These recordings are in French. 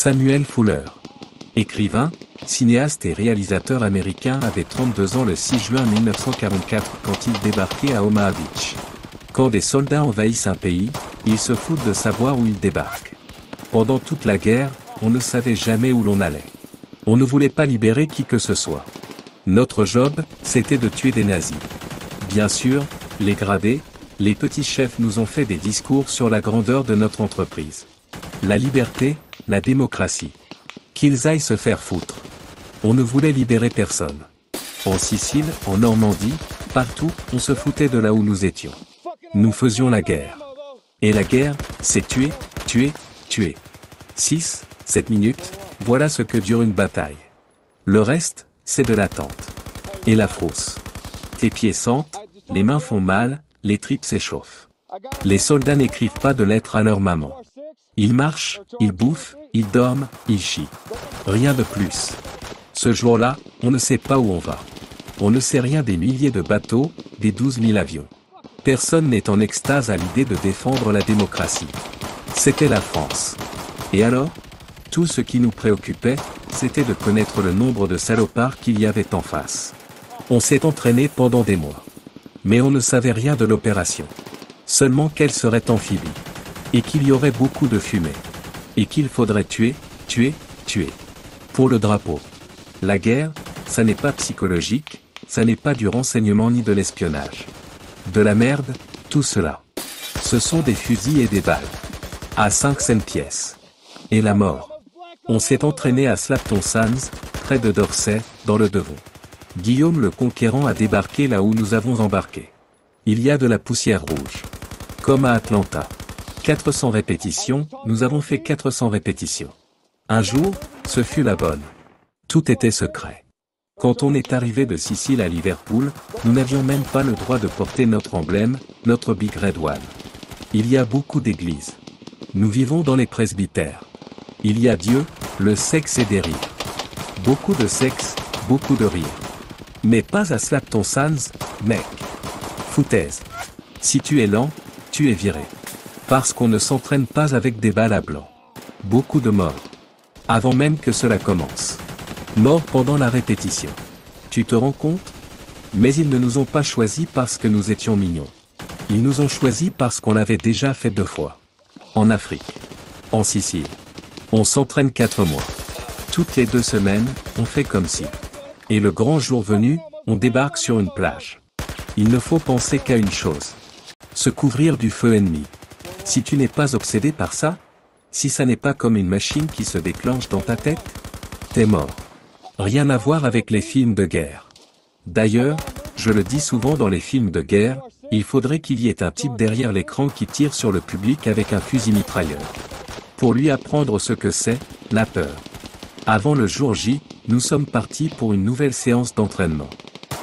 Samuel Fuller. Écrivain, cinéaste et réalisateur américain avait 32 ans le 6 juin 1944 quand il débarquait à Omaha Beach. Quand des soldats envahissent un pays, ils se foutent de savoir où ils débarquent. Pendant toute la guerre, on ne savait jamais où l'on allait. On ne voulait pas libérer qui que ce soit. Notre job, c'était de tuer des nazis. Bien sûr, les gradés, les petits chefs nous ont fait des discours sur la grandeur de notre entreprise. La liberté, la démocratie. Qu'ils aillent se faire foutre. On ne voulait libérer personne. En Sicile, en Normandie, partout, on se foutait de là où nous étions. Nous faisions la guerre. Et la guerre, c'est tuer, tuer, tuer. 6, 7 minutes, voilà ce que dure une bataille. Le reste, c'est de l'attente. Et la frousse. Tes pieds sentent, les mains font mal, les tripes s'échauffent. Les soldats n'écrivent pas de lettres à leur maman. Ils marchent, ils bouffent, ils dorment, ils chient. Rien de plus. Ce jour-là, on ne sait pas où on va. On ne sait rien des milliers de bateaux, des 12 000 avions. Personne n'est en extase à l'idée de défendre la démocratie. C'était la France. Et alors ? Tout ce qui nous préoccupait, c'était de connaître le nombre de salopards qu'il y avait en face. On s'est entraîné pendant des mois. Mais on ne savait rien de l'opération. Seulement qu'elle serait amphibie. Et qu'il y aurait beaucoup de fumée. Et qu'il faudrait tuer, tuer, tuer. Pour le drapeau. La guerre, ça n'est pas psychologique, ça n'est pas du renseignement ni de l'espionnage. De la merde, tout cela. Ce sont des fusils et des balles. À 5 cents pièce. Et la mort. On s'est entraîné à Slapton Sands, près de Dorset, dans le Devon. Guillaume le Conquérant a débarqué là où nous avons embarqué. Il y a de la poussière rouge. Comme à Atlanta. 400 répétitions, nous avons fait 400 répétitions. Un jour, ce fut la bonne. Tout était secret. Quand on est arrivé de Sicile à Liverpool, nous n'avions même pas le droit de porter notre emblème, notre Big Red One. Il y a beaucoup d'églises. Nous vivons dans les presbytères. Il y a Dieu, le sexe et des rires. Beaucoup de sexe, beaucoup de rire. Mais pas à Slapton Sands, mec. Foutaise. Si tu es lent, tu es viré. Parce qu'on ne s'entraîne pas avec des balles à blanc. Beaucoup de morts. Avant même que cela commence. Morts pendant la répétition. Tu te rends compte ? Mais ils ne nous ont pas choisis parce que nous étions mignons. Ils nous ont choisis parce qu'on l'avait déjà fait 2 fois. En Afrique. En Sicile. On s'entraîne 4 mois. Toutes les 2 semaines, on fait comme si. Et le grand jour venu, on débarque sur une plage. Il ne faut penser qu'à une chose. Se couvrir du feu ennemi. Si tu n'es pas obsédé par ça, si ça n'est pas comme une machine qui se déclenche dans ta tête, t'es mort. Rien à voir avec les films de guerre. D'ailleurs, je le dis souvent dans les films de guerre, il faudrait qu'il y ait un type derrière l'écran qui tire sur le public avec un fusil mitrailleur. Pour lui apprendre ce que c'est, la peur. Avant le jour J, nous sommes partis pour une nouvelle séance d'entraînement.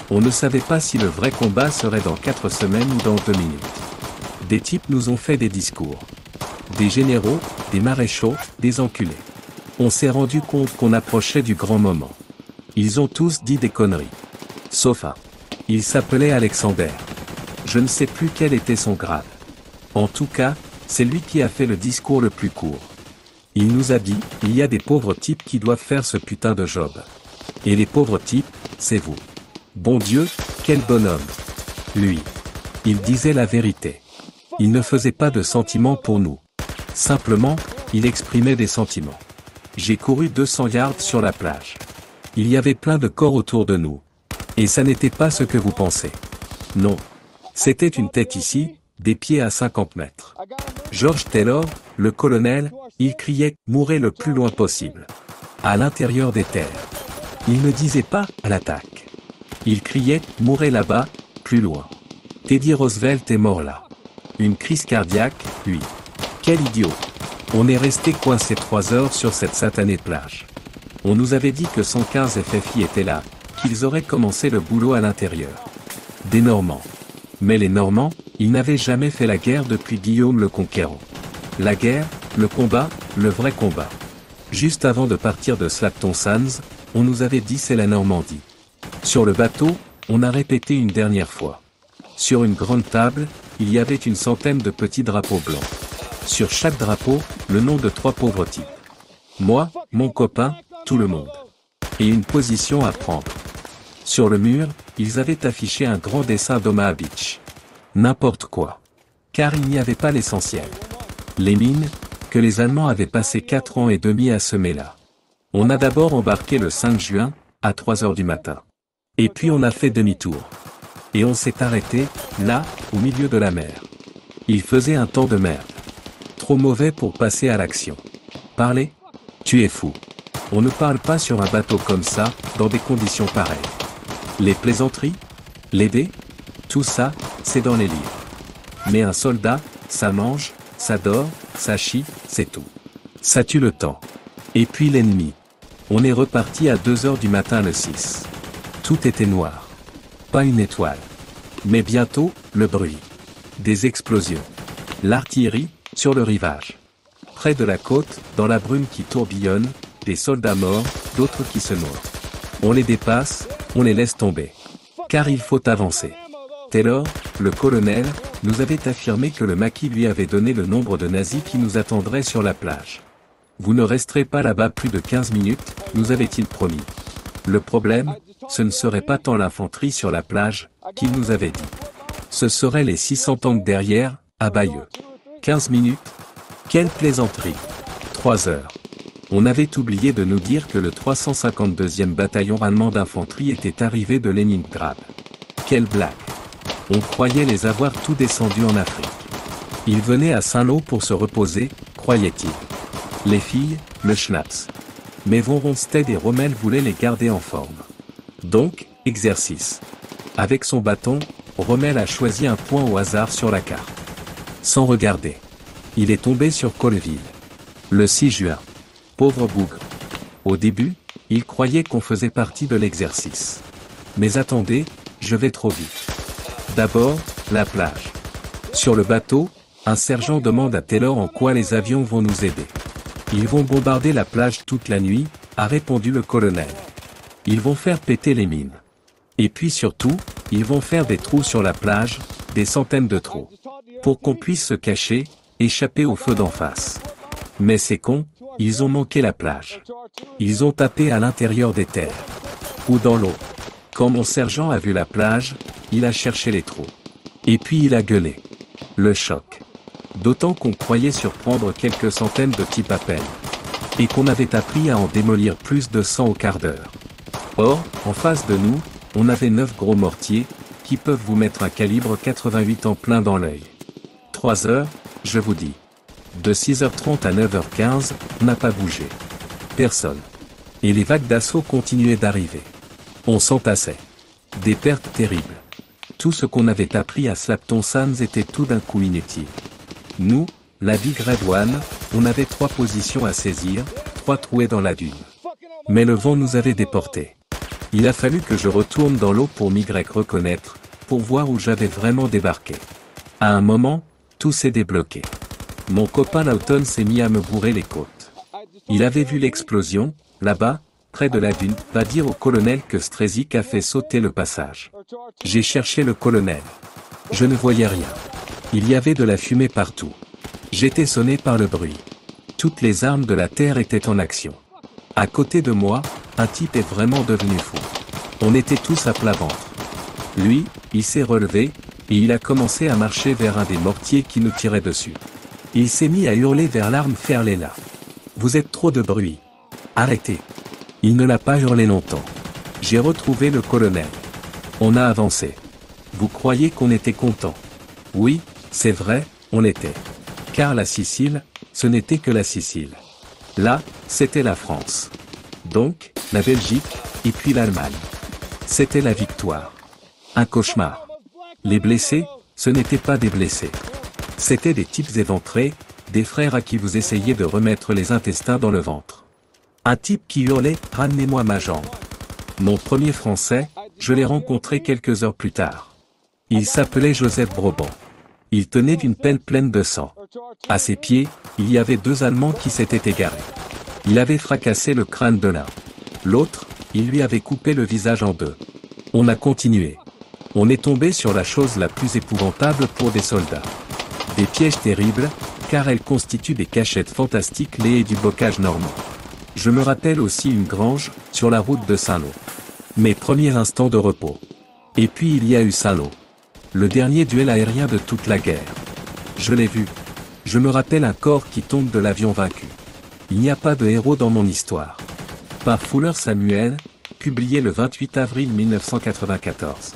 On ne savait pas si le vrai combat serait dans 4 semaines ou dans 2 minutes. Des types nous ont fait des discours. Des généraux, des maréchaux, des enculés. On s'est rendu compte qu'on approchait du grand moment. Ils ont tous dit des conneries. Sauf un. Il s'appelait Alexander. Je ne sais plus quel était son grade. En tout cas, c'est lui qui a fait le discours le plus court. Il nous a dit, il y a des pauvres types qui doivent faire ce putain de job. Et les pauvres types, c'est vous. Bon Dieu, quel bonhomme. Lui. Il disait la vérité. Il ne faisait pas de sentiments pour nous. Simplement, il exprimait des sentiments. J'ai couru 200 yards sur la plage. Il y avait plein de corps autour de nous. Et ça n'était pas ce que vous pensez. Non. C'était une tête ici, des pieds à 50 mètres. George Taylor, le colonel, il criait « Mourez le plus loin possible ». À l'intérieur des terres. Il ne disait pas « à l'attaque ». Il criait « Mourez là-bas, plus loin ». Teddy Roosevelt est mort là. Une crise cardiaque, lui. Quel idiot. On est resté coincé 3 heures sur cette satanée plage. On nous avait dit que 115 FFI étaient là, qu'ils auraient commencé le boulot à l'intérieur. Des Normands. Mais les Normands, ils n'avaient jamais fait la guerre depuis Guillaume le Conquérant. La guerre, le combat, le vrai combat. Juste avant de partir de Slapton Sands, on nous avait dit c'est la Normandie. Sur le bateau, on a répété une dernière fois. Sur une grande table, il y avait une centaine de petits drapeaux blancs. Sur chaque drapeau, le nom de 3 pauvres types. Moi, mon copain, tout le monde. Et une position à prendre. Sur le mur, ils avaient affiché un grand dessin d'Omaha Beach. N'importe quoi. Car il n'y avait pas l'essentiel. Les mines, que les Allemands avaient passé 4 ans et demi à semer là. On a d'abord embarqué le 5 juin, à 3 heures du matin. Et puis on a fait demi-tour. Et on s'est arrêté, là, au milieu de la mer. Il faisait un temps de merde. Trop mauvais pour passer à l'action. Parler? Tu es fou. On ne parle pas sur un bateau comme ça, dans des conditions pareilles. Les plaisanteries? Les dés? Tout ça, c'est dans les livres. Mais un soldat, ça mange, ça dort, ça chie, c'est tout. Ça tue le temps. Et puis l'ennemi. On est reparti à 2 heures du matin le 6. Tout était noir. Pas une étoile. Mais bientôt, le bruit. Des explosions. L'artillerie, sur le rivage. Près de la côte, dans la brume qui tourbillonne, des soldats morts, d'autres qui se noient. On les dépasse, on les laisse tomber. Car il faut avancer. Taylor, le colonel, nous avait affirmé que le maquis lui avait donné le nombre de nazis qui nous attendraient sur la plage. Vous ne resterez pas là-bas plus de 15 minutes, nous avait-il promis. Le problème, ce ne serait pas tant l'infanterie sur la plage, qu'il nous avait dit. Ce seraient les 600 tanks derrière, à Bayeux. 15 minutes? Quelle plaisanterie! 3 heures. On avait oublié de nous dire que le 352e bataillon allemand d'infanterie était arrivé de Leningrad. Quelle blague! On croyait les avoir tout descendus en Afrique. Ils venaient à Saint-Lô pour se reposer, croyait-il. Les filles, le schnapps. Mais von Rundstedt et Rommel voulaient les garder en forme. Donc, exercice. Avec son bâton, Rommel a choisi un point au hasard sur la carte. Sans regarder. Il est tombé sur Colleville. Le 6 juin. Pauvre bougre. Au début, il croyait qu'on faisait partie de l'exercice. Mais attendez, je vais trop vite. D'abord, la plage. Sur le bateau, un sergent demande à Taylor en quoi les avions vont nous aider. Ils vont bombarder la plage toute la nuit, a répondu le colonel. Ils vont faire péter les mines. Et puis surtout, ils vont faire des trous sur la plage, des centaines de trous. Pour qu'on puisse se cacher, échapper au feu d'en face. Mais c'est con, ils ont manqué la plage. Ils ont tapé à l'intérieur des terres. Ou dans l'eau. Quand mon sergent a vu la plage, il a cherché les trous. Et puis il a gueulé. Le choc. D'autant qu'on croyait surprendre quelques centaines de types à peine. Et qu'on avait appris à en démolir plus de 100 au quart d'heure. Or, en face de nous, on avait 9 gros mortiers, qui peuvent vous mettre un calibre 88 en plein dans l'œil. 3 heures, je vous dis. De 6h30 à 9h15, on n'a pas bougé. Personne. Et les vagues d'assaut continuaient d'arriver. On s'entassait. Des pertes terribles. Tout ce qu'on avait appris à Slapton Sands était tout d'un coup inutile. Nous, la Big Red One, on avait 3 positions à saisir, 3 trouées dans la dune. Mais le vent nous avait déportés. Il a fallu que je retourne dans l'eau pour m'y reconnaître, pour voir où j'avais vraiment débarqué. À un moment, tout s'est débloqué. Mon copain Lawton s'est mis à me bourrer les côtes. Il avait vu l'explosion, là-bas, près de la dune, va dire au colonel que Strezik a fait sauter le passage. J'ai cherché le colonel. Je ne voyais rien. Il y avait de la fumée partout. J'étais sonné par le bruit. Toutes les armes de la terre étaient en action. À côté de moi, un type est vraiment devenu fou. On était tous à plat ventre. Lui, il s'est relevé, et il a commencé à marcher vers un des mortiers qui nous tirait dessus. Il s'est mis à hurler vers l'arme Ferlela. Vous êtes trop de bruit. Arrêtez. Il ne l'a pas hurlé longtemps. J'ai retrouvé le colonel. On a avancé. Vous croyez qu'on était content? Oui, c'est vrai, on était. Car la Sicile, ce n'était que la Sicile. Là, c'était la France. Donc, la Belgique, et puis l'Allemagne. C'était la victoire. Un cauchemar. Les blessés, ce n'étaient pas des blessés. C'étaient des types éventrés, des frères à qui vous essayez de remettre les intestins dans le ventre. Un type qui hurlait « Ramenez-moi ma jambe ». Mon premier Français, je l'ai rencontré quelques heures plus tard. Il s'appelait Joseph Broban. Il tenait d'une pelle pleine de sang. À ses pieds, il y avait 2 Allemands qui s'étaient égarés. Il avait fracassé le crâne de l'un. L'autre, il lui avait coupé le visage en 2. On a continué. On est tombé sur la chose la plus épouvantable pour des soldats. Des pièges terribles, car elles constituent des cachettes fantastiques liées du bocage normand. Je me rappelle aussi une grange, sur la route de Saint-Lô. Mes premiers instants de repos. Et puis il y a eu Saint-Lô. Le dernier duel aérien de toute la guerre. Je l'ai vu. Je me rappelle un corps qui tombe de l'avion vaincu. Il n'y a pas de héros dans mon histoire. Par Fuller Samuel, publié le 28 avril 1994.